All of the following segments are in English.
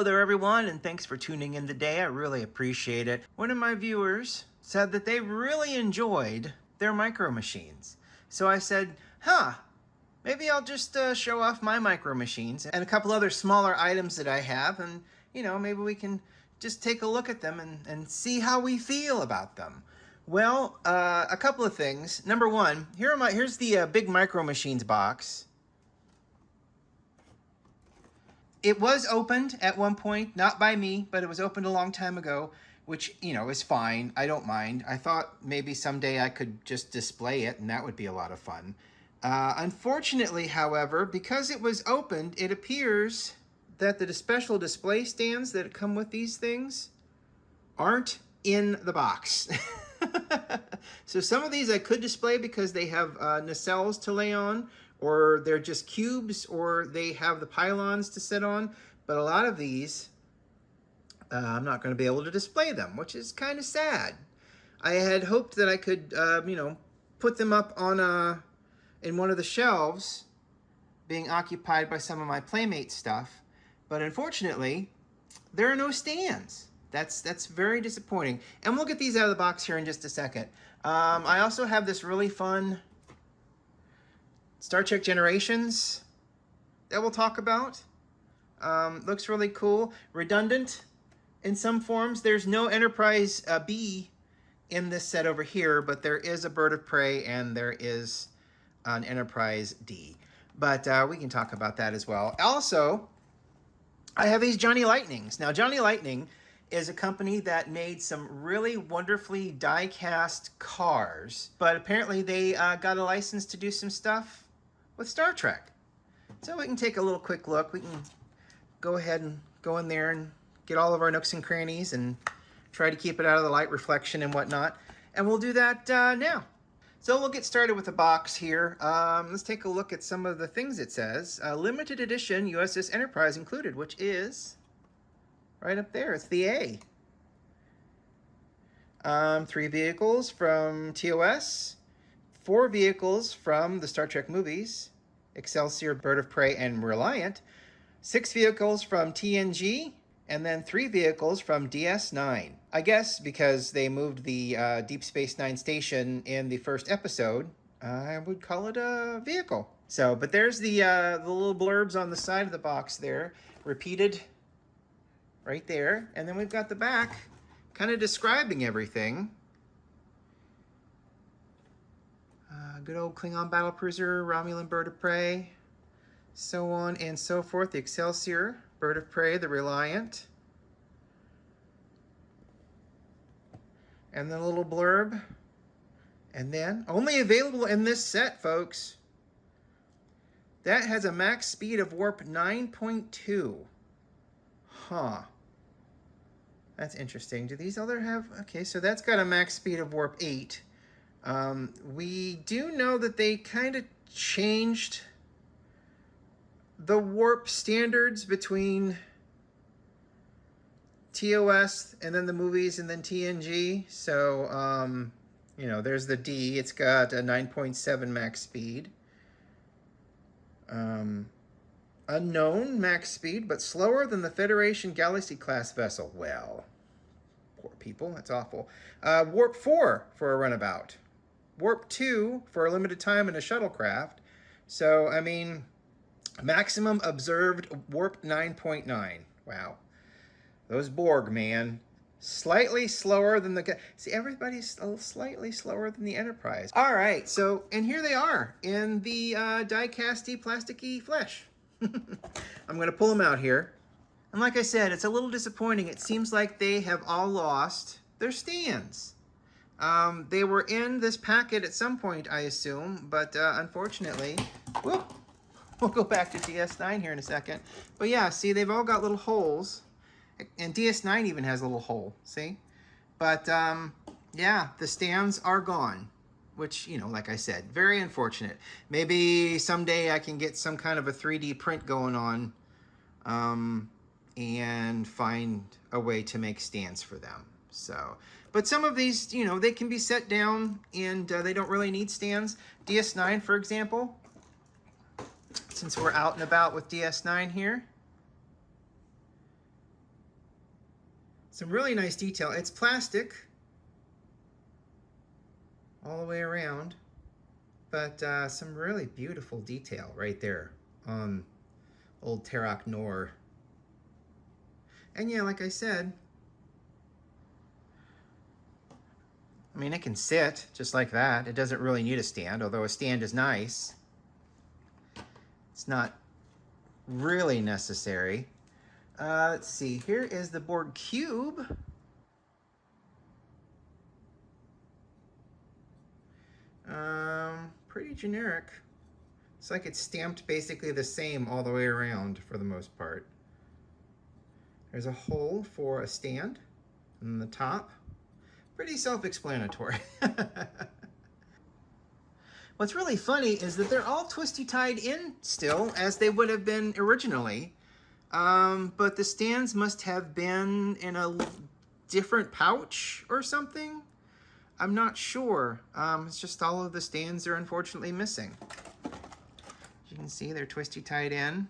Hello there, everyone, and thanks for tuning in today. I really appreciate it. One of my viewers said that they really enjoyed their Micro Machines. So I said, maybe I'll just show off my Micro Machines and a couple other smaller items that I have, and maybe we can just take a look at them and see how we feel about them. Well, a couple of things. Number one, here's the big Micro Machines box. It was opened at one point, not by me, but it was opened a long time ago, which, is fine. I don't mind. I thought maybe someday I could just display it, and that would be a lot of fun. Unfortunately, however, because it was opened, it appears that the special display stands that come with these things aren't in the box. So some of these I could display because they have nacelles to lay on, or they're just cubes, or they have the pylons to sit on. But a lot of these, I'm not going to be able to display them, which is kind of sad. I had hoped that I could, put them up on in one of the shelves, being occupied by some of my Playmate stuff. But unfortunately, there are no stands. That's very disappointing. And we'll get these out of the box here in just a second. I also have this really fun Star Trek Generations that we'll talk about. Looks really cool. Redundant in some forms. There's no Enterprise B in this set over here, but there is a Bird of Prey and there is an Enterprise D. But we can talk about that as well. Also, I have these Johnny Lightnings. Now, Johnny Lightning is a company that made some really wonderfully die-cast cars, but apparently they got a license to do some stuff with Star Trek. So we can take a little quick look. We can go ahead and go in there and get all of our nooks and crannies and try to keep it out of the light reflection and whatnot. And we'll do that now. So we'll get started with the box here. Let's take a look at some of the things it says. Limited edition USS Enterprise included, which is right up there. It's the A. 3 vehicles from TOS. 4 vehicles from the Star Trek movies, Excelsior, Bird of Prey, and Reliant. 6 vehicles from TNG, and then 3 vehicles from DS9. I guess because they moved the Deep Space Nine station in the first episode, I would call it a vehicle. So, but there's the little blurbs on the side of the box there, repeated right there. And then we've got the back kind of describing everything. Good old Klingon battlecruiser, Romulan Bird of Prey, so on and so forth. The Excelsior, Bird of Prey, the Reliant. And then a little blurb. And then, only available in this set, folks. That has a max speed of warp 9.2. Huh. That's interesting. Do these other have... Okay, so that's got a max speed of warp 8. We do know that they kind of changed the warp standards between TOS and then the movies and then TNG. So, there's the D. It's got a 9.7 max speed. Unknown max speed, but slower than the Federation Galaxy class vessel. Well, poor people. That's awful. Warp 4 for a runabout. Warp 2 for a limited time in a shuttlecraft. So, I mean, maximum observed warp 9.9. Wow. Those Borg, man. Slightly slower than the... See, everybody's slightly slower than the Enterprise. All right, so, and here they are in the die-casty, plasticky flesh. I'm going to pull them out here. And like I said, it's a little disappointing. It seems like they have all lost their stands. They were in this packet at some point, I assume, but unfortunately, whoop, we'll go back to DS9 here in a second. But yeah, see, they've all got little holes, and DS9 even has a little hole, see? But yeah, the stands are gone, which, like I said, very unfortunate. Maybe someday I can get some kind of a 3D print going on and find a way to make stands for them. So, but some of these, they can be set down and they don't really need stands. DS9, for example, since we're out and about with DS9 here, Some really nice detail. It's plastic all the way around, but some really beautiful detail right there on old Terok Nor. And yeah, like I said, I mean, it can sit just like that. It doesn't really need a stand, although a stand is nice. It's not really necessary. Let's see, here is the Borg Cube. Pretty generic. It's like it's stamped basically the same all the way around for the most part. There's a hole for a stand on the top. Pretty self-explanatory. What's really funny is that they're all twisty tied in still, as they would have been originally. But the stands must have been in a different pouch or something. I'm not sure. It's just all of the stands are unfortunately missing. As you can see, they're twisty tied in.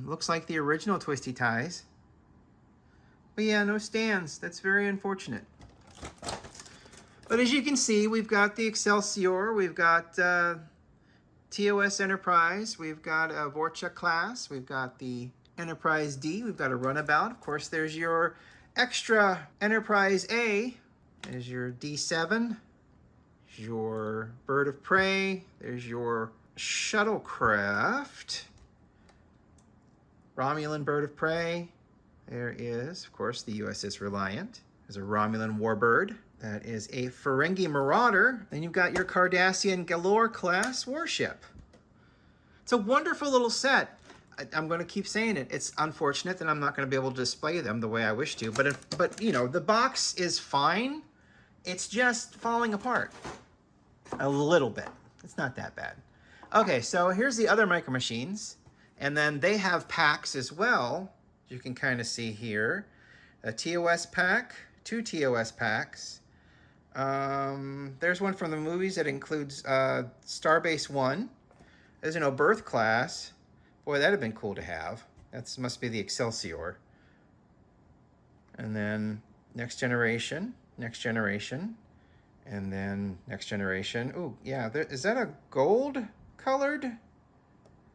Looks like the original twisty ties. But yeah, no stands. That's very unfortunate. But as you can see, we've got the Excelsior, we've got TOS Enterprise, we've got a Vorcha class, we've got the Enterprise D, we've got a Runabout. Of course, there's your extra Enterprise A. There's your D7, your Bird of Prey, there's your Shuttlecraft, Romulan Bird of Prey. There is, of course, the USS Reliant. There's a Romulan Warbird. That is a Ferengi Marauder. Then you've got your Cardassian Galore class warship. It's a wonderful little set. I'm going to keep saying it. It's unfortunate that I'm not going to be able to display them the way I wish to. But you know, the box is fine. It's just falling apart a little bit. It's not that bad. Okay, so here's the other Micro Machines. And then they have packs as well. You can kind of see here. A TOS pack, 2 TOS packs. There's one from the movies that includes Starbase 1. There's an Oberth class. Boy, that'd have been cool to have. That must be the Excelsior. And then Next Generation, and then Next Generation. Ooh, yeah, is that a gold-colored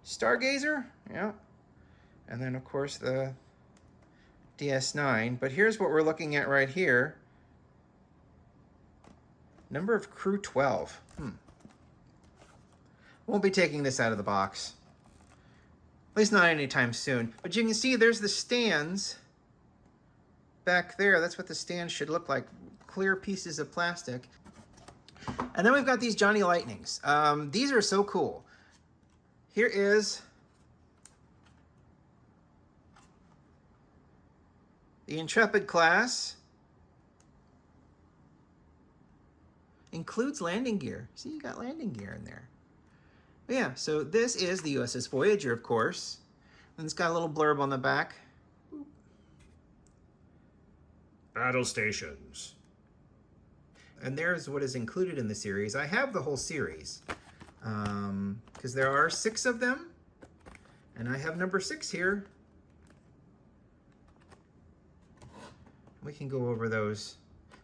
Stargazer? Yeah. And then, of course, the DS9. But here's what we're looking at right here. Number of crew 12. Won't be taking this out of the box. At least not anytime soon. But you can see there's the stands back there. That's what the stands should look like. Clear pieces of plastic. And then we've got these Johnny Lightnings. These are so cool. Here is the Intrepid class. Includes landing gear. See, you got landing gear in there. But yeah, so this is the USS Voyager, of course. And it's got a little blurb on the back. Battle stations. And there's what is included in the series. I have the whole series. Because there are 6 of them. And I have number 6 here. We can go over those.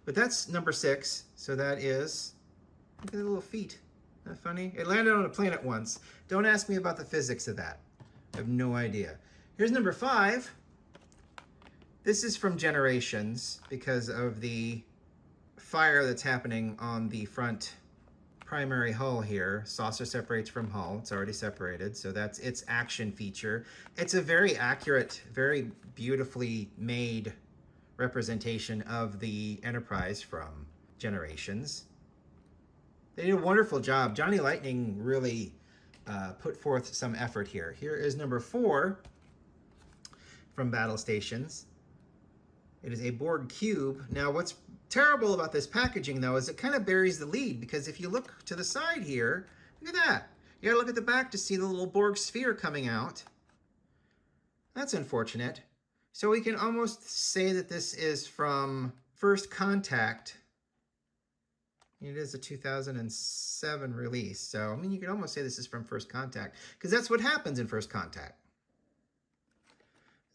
But that's number 6. So that is, look at the little feet. Isn't that funny? It landed on a planet once. Don't ask me about the physics of that. I have no idea. Here's number 5. This is from Generations because of the fire that's happening on the front primary hull here. Saucer separates from hull. It's already separated, so that's its action feature. It's a very accurate, very beautifully made representation of the Enterprise from Generations. They did a wonderful job. Johnny Lightning really put forth some effort here. Here is number 4 from Battle Stations. It is a Borg cube. Now, what's terrible about this packaging, though, is it kind of buries the lead, because if you look to the side here, look at that. You gotta look at the back to see the little Borg sphere coming out. That's unfortunate. So we can almost say that this is from First Contact. It is a 2007 release. So, I mean, you could almost say this is from First Contact, because that's what happens in First Contact.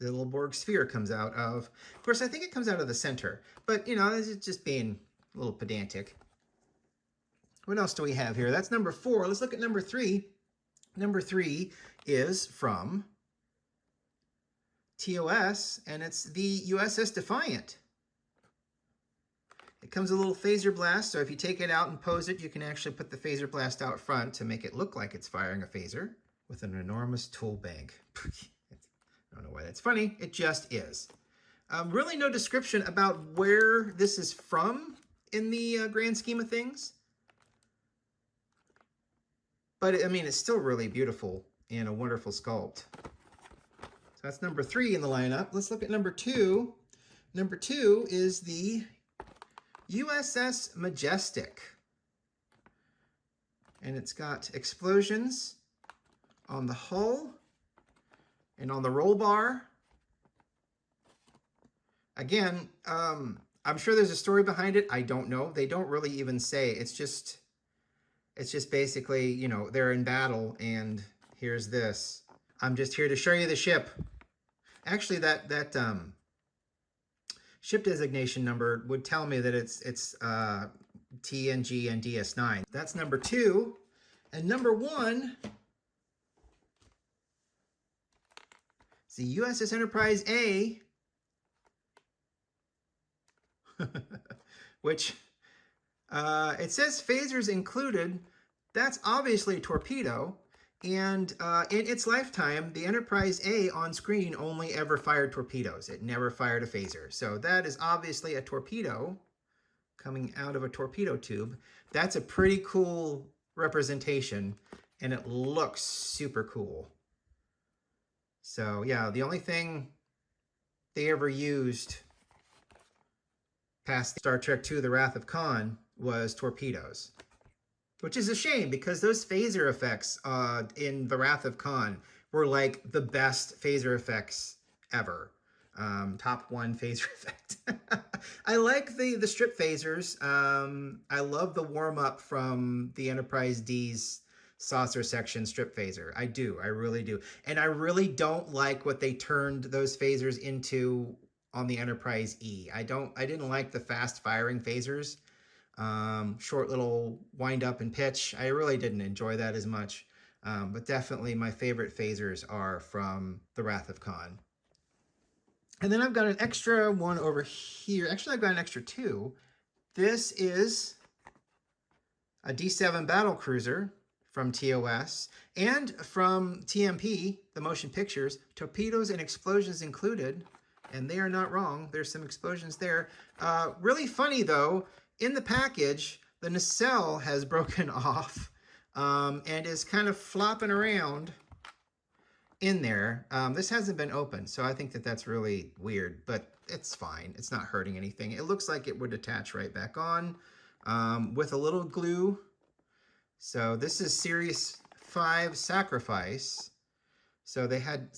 the little Borg sphere comes out of. Of course, I think it comes out of the center, but you know, this is just being a little pedantic. What else do we have here? That's number 4. Let's look at number 3. Number 3 is from TOS, and it's the USS Defiant. It comes with a little phaser blast, so if you take it out and pose it, you can actually put the phaser blast out front to make it look like it's firing a phaser with an enormous tool bank. I don't know why that's funny. It just is. Really no description about where this is from in the grand scheme of things. But, I mean, it's still really beautiful and a wonderful sculpt. So that's number 3 in the lineup. Let's look at number 2. Number 2 is the USS Majestic. And it's got explosions on the hull and on the roll bar. Again, I'm sure there's a story behind it. I don't know. They don't really even say. It's just basically, you know, they're in battle and here's this. I'm just here to show you the ship. Actually, that ship designation number would tell me that it's TNG and DS9. That's number 2. And number 1 is the USS Enterprise A, which it says phasers included. That's obviously a torpedo. And in its lifetime, the Enterprise A on screen only ever fired torpedoes. It never fired a phaser. So that is obviously a torpedo coming out of a torpedo tube. That's a pretty cool representation, and it looks super cool. So yeah, the only thing they ever used past Star Trek II, The Wrath of Khan, was torpedoes. Which is a shame, because those phaser effects in The Wrath of Khan were like the best phaser effects ever. Top 1 phaser effect. I like the strip phasers. I love the warm-up from the Enterprise D's saucer section strip phaser. I do. I really do. And I really don't like what they turned those phasers into on the Enterprise E. I didn't like the fast firing phasers. Short little wind up and pitch. I really didn't enjoy that as much. But definitely my favorite phasers are from The Wrath of Khan. And then I've got an extra one over here. Actually, I've got an extra 2. This is a D7 battle cruiser from TOS and from TMP, the motion pictures. Torpedoes and explosions included. And they are not wrong. There's some explosions there. Really funny, though. In the package, the nacelle has broken off and is kind of flopping around in there. This hasn't been opened, so I think that that's really weird, but it's fine. It's not hurting anything. It looks like it would attach right back on with a little glue. So this is Series 5 Sacrifice. So they had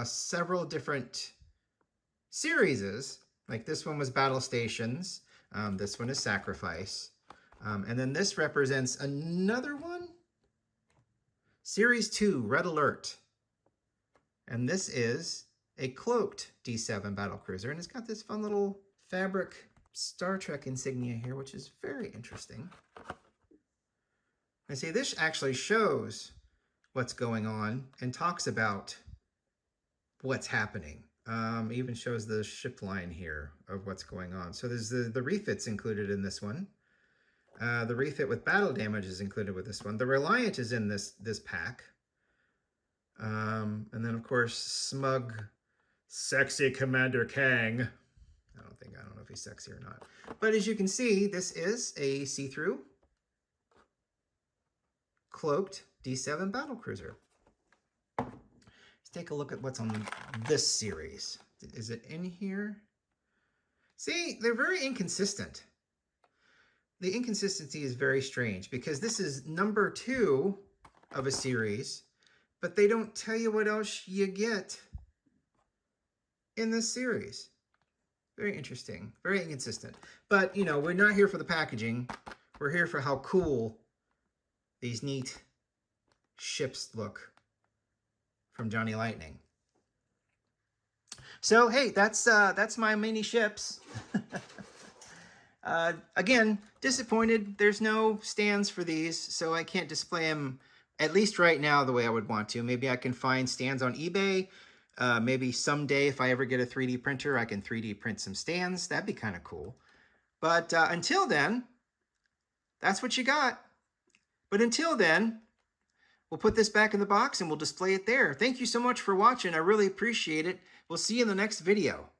several different series. Like this one was Battle Stations. This one is Sacrifice. And then this represents another one. Series 2, Red Alert. And this is a cloaked D7 battlecruiser. And it's got this fun little fabric Star Trek insignia here, which is very interesting. And see, this actually shows what's going on and talks about what's happening. Even shows the ship line here of what's going on. So there's the refits included in this one. The refit with battle damage is included with this one. The Reliant is in this pack. And then of course smug, sexy Commander Kang. I don't know if he's sexy or not. But as you can see, this is a see-through cloaked D7 battlecruiser. Let's take a look at what's on this series. Is it in here? See, they're very inconsistent. The inconsistency is very strange because this is number 2 of a series, but they don't tell you what else you get in this series. Very interesting, very inconsistent. But, you know, we're not here for the packaging. We're here for how cool these neat ships look from Johnny Lightning. So hey, that's my mini ships. Again, disappointed. There's no stands for these, so I can't display them, at least right now, the way I would want to. Maybe I can find stands on eBay. Maybe someday, if I ever get a 3D printer, I can 3D print some stands. That'd be kind of cool. But until then, that's what you got. But until then, we'll put this back in the box and we'll display it there. Thank you so much for watching. I really appreciate it. We'll see you in the next video.